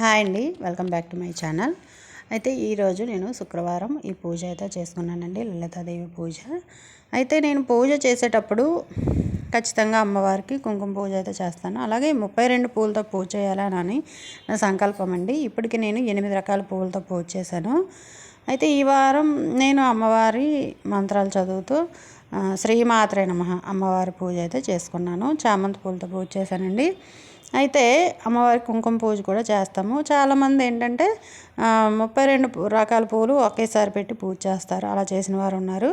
Hi అండి, welcome back to my channel. అయితే ఈరోజు నేను శుక్రవారం ఈ పూజ అయితే చేసుకున్నానండి, లలితాదేవి పూజ. అయితే నేను పూజ చేసేటప్పుడు ఖచ్చితంగా అమ్మవారికి కుంకుమ పూజ అయితే చేస్తాను. అలాగే 32 పూలతో పూజ చేయాలని నా సంకల్పం అండి. ఇప్పటికి నేను 8 రకాల పూలతో పూజ చేశాను. అయితే ఈ వారం నేను అమ్మవారి మంత్రాలు చదువుతూ శ్రీమాత్రే నమః అమ్మవారి పూజ అయితే చేసుకున్నాను. చామంతి పూలతో పూజ చేశానండి. అయితే అమ్మవారికి కుంకుమ పూజ కూడా చేస్తాము. చాలామంది ఏంటంటే 32 రకాల పూలు ఒకేసారి పెట్టి పూజ చేస్తారు. అలా చేసిన వారు ఉన్నారు.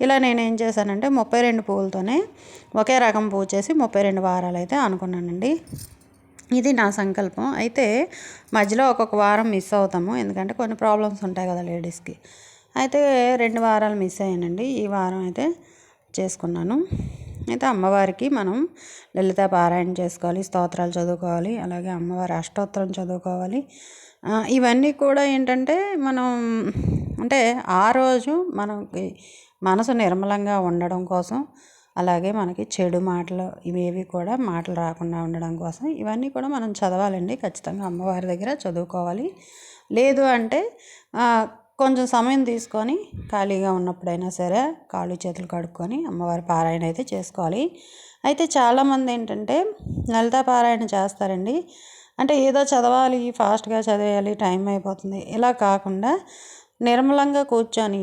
ఇలా నేనేం చేశానంటే 32 పూలతోనే ఒకే రకం పూజ చేసి 32 వారాలు అయితే అనుకున్నానండి. ఇది నా సంకల్పం. అయితే మధ్యలో ఒక్కొక్క వారం మిస్ అవుతాము, ఎందుకంటే కొన్ని ప్రాబ్లమ్స్ ఉంటాయి కదా లేడీస్కి. అయితే 2 వారాలు మిస్ అయ్యానండి. ఈ వారం అయితే చేసుకున్నాను. అయితే అమ్మవారికి మనం లలిత పారాయణ చేసుకోవాలి, స్తోత్రాలు చదువుకోవాలి, అలాగే అమ్మవారి అష్టోత్తరం చదువుకోవాలి. ఇవన్నీ కూడా ఏంటంటే మనం అంటే ఆ రోజు మనకి మనసు నిర్మలంగా ఉండడం కోసం, అలాగే మనకి చెడు మాటలు ఇవేవి కూడా మాటలు రాకుండా ఉండడం కోసం ఇవన్నీ కూడా మనం చదవాలండి. ఖచ్చితంగా అమ్మవారి దగ్గర చదువుకోవాలి. లేదు అంటే కొంచెం సమయం తీసుకొని ఖాళీగా ఉన్నప్పుడైనా సరే కాళ్ళు చేతులు కడుక్కొని అమ్మవారి పారాయణ అయితే చేసుకోవాలి. అయితే చాలామంది ఏంటంటే లలితా పారాయణ చేస్తారండి. అంటే ఏదో చదవాలి, ఫాస్ట్గా చదివేయాలి, టైం అయిపోతుంది, ఇలా కాకుండా నిర్మలంగా కూర్చొని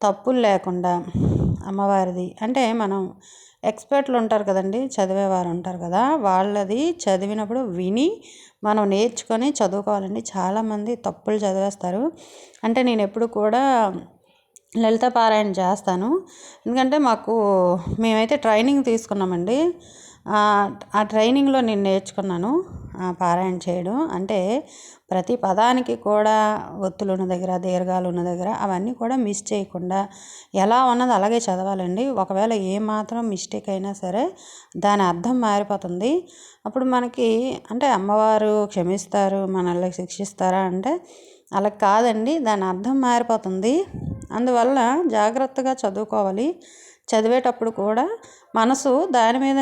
తప్పులు లేకుండా అమ్మవారిది అంటే మనం ఎక్స్పర్ట్లు ఉంటారు కదండి, చదివేవారు ఉంటారు కదా, వాళ్ళది చదివినప్పుడు విని మనం నేర్చుకొని చదువుకోవాలండి. చాలామంది తప్పులు చదివేస్తారు. అంటే నేను ఎప్పుడు కూడా లలిత పారాయణ చేస్తాను. ఎందుకంటే మేమైతే ట్రైనింగ్ తీసుకున్నామండి. ఆ ట్రైనింగ్లో నేను నేర్చుకున్నాను పారాయణ చేయడం. అంటే ప్రతి పదానికి కూడా ఒత్తులు ఉన్న దగ్గర, దీర్ఘాలు ఉన్న దగ్గర అవన్నీ కూడా మిస్ చేయకుండా ఎలా ఉన్నది అలాగే చదవాలండి. ఒకవేళ ఏమాత్రం మిస్టేక్ అయినా సరే దాని అర్థం మారిపోతుంది. అప్పుడు మనకి అంటే అమ్మవారు క్షమిస్తారు, మనల్ని శిక్షిస్తారా అంటే అలా కాదండి, దాని అర్థం మారిపోతుంది. అందువల్ల జాగ్రత్తగా చదువుకోవాలి. చదివేటప్పుడు కూడా మనసు దాని మీద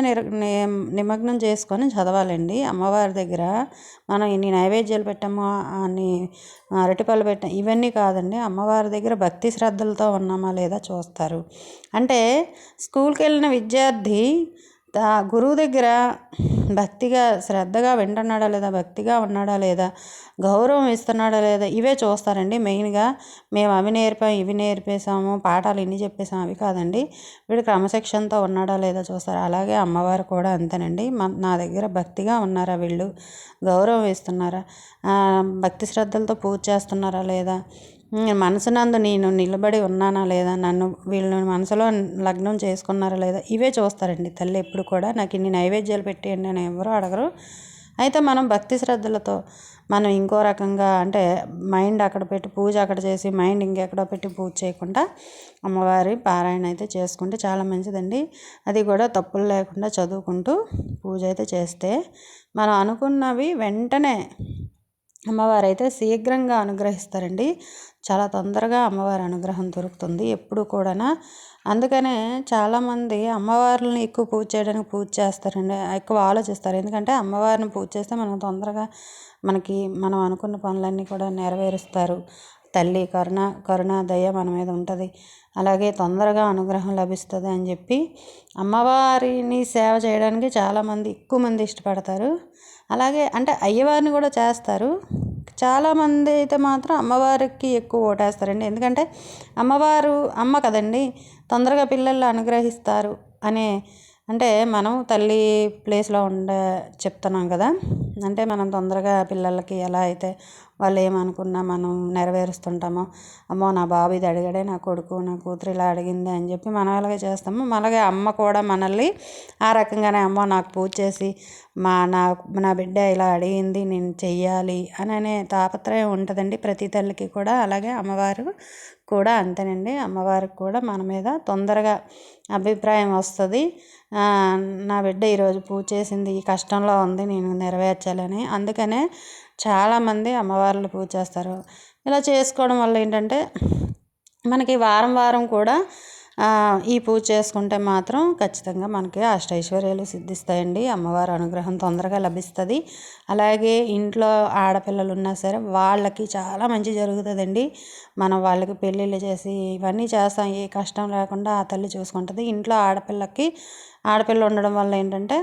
నిమగ్నం చేసుకొని చదవాలండి. అమ్మవారి దగ్గర మనం ఇన్ని నైవేద్యాలు పెట్టాము, అన్ని అరటిపళ్ళు పెట్టాము, ఇవన్నీ కాదండి. అమ్మవారి దగ్గర భక్తి శ్రద్ధలతో ఉన్నామా లేదా చూస్తారు. అంటే స్కూల్కి వెళ్ళిన విద్యార్థి గురువు దగ్గర భక్తిగా శ్రద్ధగా వింటున్నాడా లేదా, భక్తిగా ఉన్నాడా లేదా, గౌరవం ఇస్తున్నాడా లేదా, ఇవే చూస్తారండి మెయిన్గా. మేము అవి నేర్పాము, ఇవి నేర్పేసాము, పాఠాలు ఇన్ని చెప్పేసాము, అవి కాదండి. వీడు క్రమశిక్షణతో ఉన్నాడా లేదా చూస్తారు. అలాగే అమ్మవారు కూడా అంతేనండి. నా దగ్గర భక్తిగా ఉన్నారా, వీళ్ళు గౌరవం ఇస్తున్నారా, భక్తి శ్రద్ధలతో పూజ చేస్తున్నారా లేదా, మనసునందు నేను నిలబడి ఉన్నానా లేదా, వీళ్ళు మనసులో లగ్నం చేసుకున్నారా లేదా, ఇవే చూస్తారండి తల్లి ఎప్పుడు కూడా. నాకు ఇన్ని నైవేద్యాలు పెట్టేయండి అని ఎవరు అడగరు. అయితే మనం భక్తి శ్రద్ధలతో మనం ఇంకో రకంగా అంటే మైండ్ అక్కడ పెట్టి పూజ అక్కడ చేసి మైండ్ ఇంకెక్కడో పెట్టి పూజ చేయకుండా అమ్మవారి పారాయణ అయితే చేసుకుంటే చాలా మంచిదండి. అది కూడా తప్పులు లేకుండా చదువుకుంటూ పూజ అయితే చేస్తే మనం అనుకున్నవి వెంటనే అమ్మవారు అయితే శీఘ్రంగా అనుగ్రహిస్తారండి. చాలా తొందరగా అమ్మవారి అనుగ్రహం దొరుకుతుంది ఎప్పుడు కూడా. అందుకనే చాలామంది అమ్మవారిని ఎక్కువ పూజ చేయడానికి పూజ చేస్తారండి, ఎక్కువ ఆలోచిస్తారు. ఎందుకంటే అమ్మవారిని పూజ చేస్తే మనం తొందరగా మనం అనుకున్న పనులన్నీ కూడా నెరవేరుస్తారు. తల్లి కరుణ దయ మన మీద ఉంటుంది, అలాగే తొందరగా అనుగ్రహం లభిస్తుంది అని చెప్పి అమ్మవారిని సేవ చేయడానికి చాలామంది ఎక్కువ మంది ఇష్టపడతారు. అలాగే అంటే అయ్యవారిని కూడా చేస్తారు. చాలామంది అయితే మాత్రం అమ్మవారికి ఎక్కువ ఓటేస్తారండి. ఎందుకంటే అమ్మవారు అమ్మ కదండి, తొందరగా పిల్లలు అనుగ్రహిస్తారు అనే అంటే మనం తల్లి ప్లేస్లో చెప్తున్నాం కదా. అంటే మనం తొందరగా పిల్లలకి ఎలా అయితే వాళ్ళు ఏమనుకున్నా మనం నెరవేరుస్తుంటామో, అమ్మో నా బాబు ఇది అడిగాడే, నా కొడుకు నా కూతురు ఇలా అడిగింది అని చెప్పి మనం అలాగే చేస్తాము. అలాగే అమ్మ కూడా మనల్ని ఆ రకంగానే అమ్మో నాకు పూజ చేసి నా బిడ్డ ఇలా అడిగింది నేను చెయ్యాలి అనే తాపత్రయం ఉంటుందండి ప్రతి తల్లికి కూడా. అలాగే అమ్మవారు కూడా అంతేనండి. అమ్మవారికి కూడా మన మీద తొందరగా అభిప్రాయం వస్తుంది. నా బిడ్డ ఈరోజు పూజ చేసింది, ఈ కష్టంలో ఉంది, నేను నెరవేర్చాలని. అందుకనే చాలామంది అమ్మవార్లు పూజ చేస్తారు. ఇలా చేసుకోవడం వల్ల ఏంటంటే మనకి వారం వారం కూడా ఈ పూజ చేసుకుంటే మాత్రం ఖచ్చితంగా మనకి అష్టైశ్వర్యాలు సిద్ధిస్తాయండి. అమ్మవారి అనుగ్రహం తొందరగా లభిస్తుంది. అలాగే ఇంట్లో ఆడపిల్లలు ఉన్నా సరే వాళ్ళకి చాలా మంచి జరుగుతుందండి. మనం వాళ్ళకి పెళ్ళిళ్ళు చేసి ఇవన్నీ చేస్తాం, ఏ కష్టం లేకుండా ఆ తల్లి చూసుకుంటుంది. ఇంట్లో ఆడపిల్ల ఉండడం వల్ల ఏంటంటే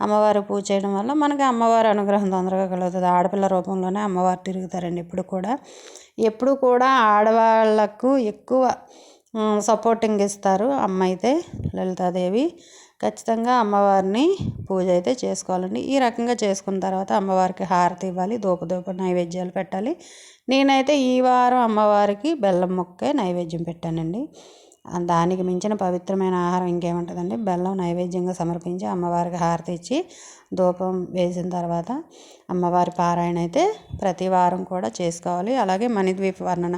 అమ్మవారి పూజ చేయడం వల్ల మనకి అమ్మవారి అనుగ్రహం తొందరగా కలుగుతుంది. ఆడపిల్ల రూపంలోనే అమ్మవారు తిరుగుతారండి. ఎప్పుడు కూడా ఆడవాళ్ళకు ఎక్కువ సపోర్టింగ్ ఇస్తారు అమ్మ అయితే, లలితాదేవి. ఖచ్చితంగా అమ్మవారిని పూజ అయితే చేసుకోవాలండి. ఈ రకంగా చేసుకున్న తర్వాత అమ్మవారికి హారతి ఇవ్వాలి, ధూప నైవేద్యాలు పెట్టాలి. నేనైతే ఈ వారం అమ్మవారికి బెల్లం ముక్కే నైవేద్యం పెట్టానండి. దానికి మించిన పవిత్రమైన ఆహారం ఇంకేముంటుందండి. బెల్లం నైవేద్యంగా సమర్పించి అమ్మవారికి హారతి ఇచ్చి ధూపం వేసిన తర్వాత అమ్మవారి పారాయణ అయితే ప్రతి వారం కూడా చేసుకోవాలి. అలాగే మణిద్వీప వర్ణన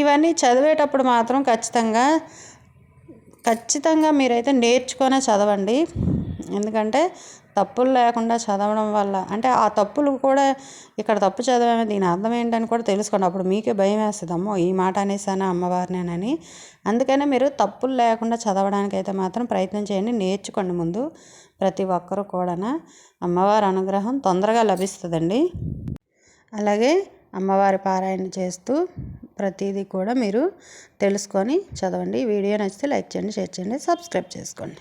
ఇవన్నీ చదివేటప్పుడు మాత్రం ఖచ్చితంగా మీరైతే నేర్చుకొనే చదవండి. ఎందుకంటే తప్పులు లేకుండా చదవడం వల్ల, అంటే ఆ తప్పులు కూడా ఇక్కడ తప్పు చదివామే దీని అర్థం ఏంటని కూడా తెలుసుకోండి. అప్పుడు మీకే భయం వేస్తుంది, అమ్మో ఈ మాట అనేసానా అమ్మవారినేనని. అందుకనే మీరు తప్పులు లేకుండా చదవడానికైతే మాత్రం ప్రయత్నం చేయండి, నేర్చుకోండి ముందు. ప్రతి ఒక్కరూ కూడా అమ్మవారి అనుగ్రహం తొందరగా లభిస్తుందండి. అలాగే అమ్మవారి పారాయణ చేస్తూ ప్రతిదీ కూడా మీరు తెలుసుకొని చదవండి. వీడియో నచ్చితే లైక్ చేయండి, షేర్ చేయండి, సబ్స్క్రైబ్ చేసుకోండి.